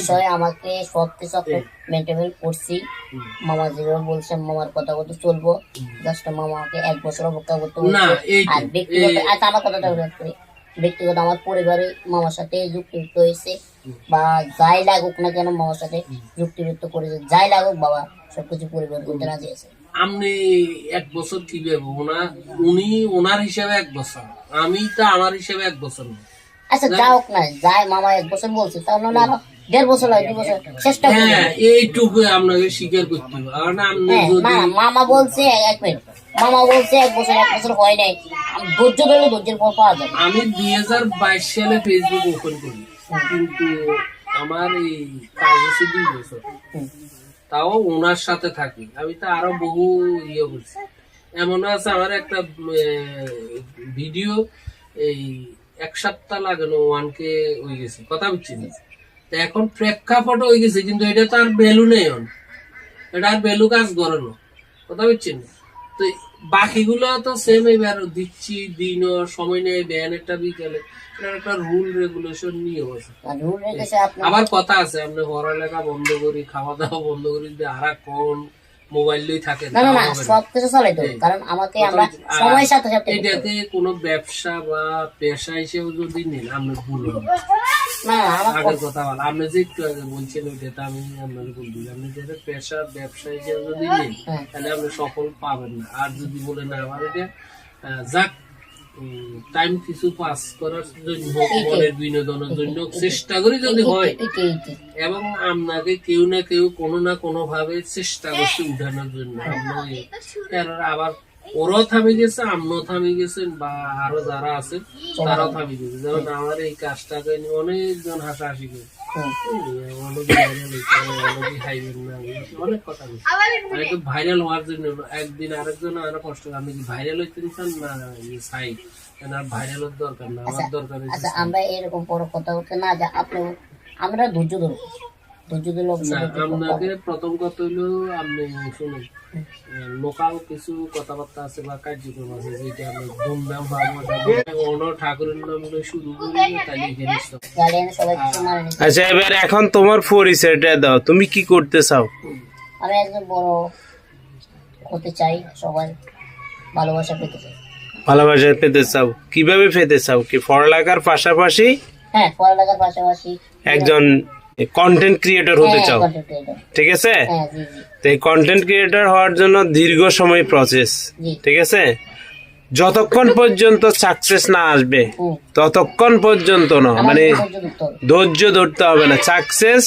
বিষয়ে আমাকে সবকিছু মেনটেন করছি। মামা যেভাবে বলছে মামার কথা মতো চলবো। জাস্ট মামা আমাকে 1 বছর অপেক্ষা করতে বলছে। আর ব্যক্তিগত আমার কথাটা করি, ব্যক্তিগত আমার পরিবারে মামার সাথে যুক্তিযুক্ত হয়েছে, বা যাই লাগুক না কেন মামার সাথে যুক্তিযুক্ত করেছে, যাই লাগুক বাবা সবকিছু পরিবার করতে রাজি আছে। আপনি 1 বছর কি ভেবো না, উনি ওনার হিসাবে 1 বছর, আমি তো আমার হিসাবে 1 বছর না। আচ্ছা যাই হোক না, যাই মামা 1 বছর বলছে তাহলে আরো 1.5 বছর হয়, 2 বছর চেষ্টা করি। হ্যাঁ, এইটুকু আপনাকে স্বীকার করতে হবে। কারণ আপনি না মামা বলছে 1 মিনিট, মামা বলছে 1 বছর হয় নাই, ধৈর্য ধরলে ধৈর্যের পর পাওয়া যাবে। আমি 2022 সালে ফেসবুক ওপেন করি, কিন্তু আমার এই কাজ হচ্ছে 2 বছর, তাও ওনার সাথে থাকি। আমি তো আরো বহু ইয়ে করছি। এমন আছে আমার একটা ভিডিও এই 1 সপ্তাহ লাগানো 1K হয়ে গেছে, কথা বুঝছি না। তো এখন প্রেক্ষাপট হয়ে গেছে, কিন্তু এটা তো আর ভ্যালু নেই, এটা আর ভ্যালু কাজ করে না, কথা বুঝছেন। তো বাকিগুলো তো সেম, এবার দিচ্ছি দিন সময় নেই, ব্যান একটা বিকেলে, একটা রুল রেগুলেশন নিয়ে বসে। আবার কথা আছে, আপনি পড়ালেখা বন্ধ করি, খাওয়া দাওয়া বন্ধ করি, যদি আর কোন মোবাইল লই থাকে না, সবকিছু চলে তো, কারণ আমাকে আমরা সময়ের সাথে সাথে এটাতে কোনো ব্যবসা বা পেশা হিসেবে যদি নেন, আপনি ভুল হবে। আগের কথা বল, আপনি যে একটু আগে বলছেন ওইটা আমি আপনাকে বলবি, আপনি যেটা পেশা ব্যবসা হিসেবে যদি নেন তাহলে আপনি সফল পাবেন না। আর যদি বলেন আমার এটা যাক টাইম কিছু পাস করার জন্য, মনের বিনোদনের জন্য চেষ্টা করি যদি হয়, এবং আপনাকে কেউ না কেউ কোনো না কোনো ভাবে চেষ্টা করছে উঠানোর জন্য, আবার ওরাও থামে গেছে, আমরাও থামে গেছেন, বা আরো যারা আছে তারাও থামে গেছে। যেমন আমার এই কাজটাকে নিয়ে অনেকজন হাসাহাসি করে, অনেক কথা বলছে। ভাইরাল হওয়ার জন্য একদিন আরেকজন আরো কষ্ট, আপনি কি ভাইরাল হইতে চান না সাই, ভাইরালের দরকার না, আমার দরকার। আচ্ছা আমরা এরকম বড় কথা বলতে না, যা আপনি আমরা ধৈর্য ধরবো, আপনাকে প্রথম কথা হইলো আপনি শুনুন, লোকাল কিছু কথাবার্তা আছে বা কার্যক্রম আছে যেটা আপনি ধুমধাম অন্য ঠাকুরের নাম শুরু করি, আচ্ছা এবার এখন তোমার পরিচয়টা দাও, তুমি কি করতে চাও? আমি একজন বড় হতে চাই, সবাই ভালোবাসা পেতে চাই। ভালোবাসা পেতে চাও, কিভাবে পেতে চাও? কি পড়ালেখার পাশাপাশি? হ্যাঁ, পড়ালেখার পাশাপাশি একজন কন্টেন্ট ক্রিয়েটর হতে চাও, ঠিক আছে? তো এই কন্টেন্ট ক্রিয়েটর হওয়ার জন্য দীর্ঘ সময় প্রসেস, ঠিক আছে? যতক্ষণ পর্যন্ত সাকসেস না আসবে ততক্ষণ পর্যন্ত না, মানে ধৈর্য ধরতে হবে না। সাকসেস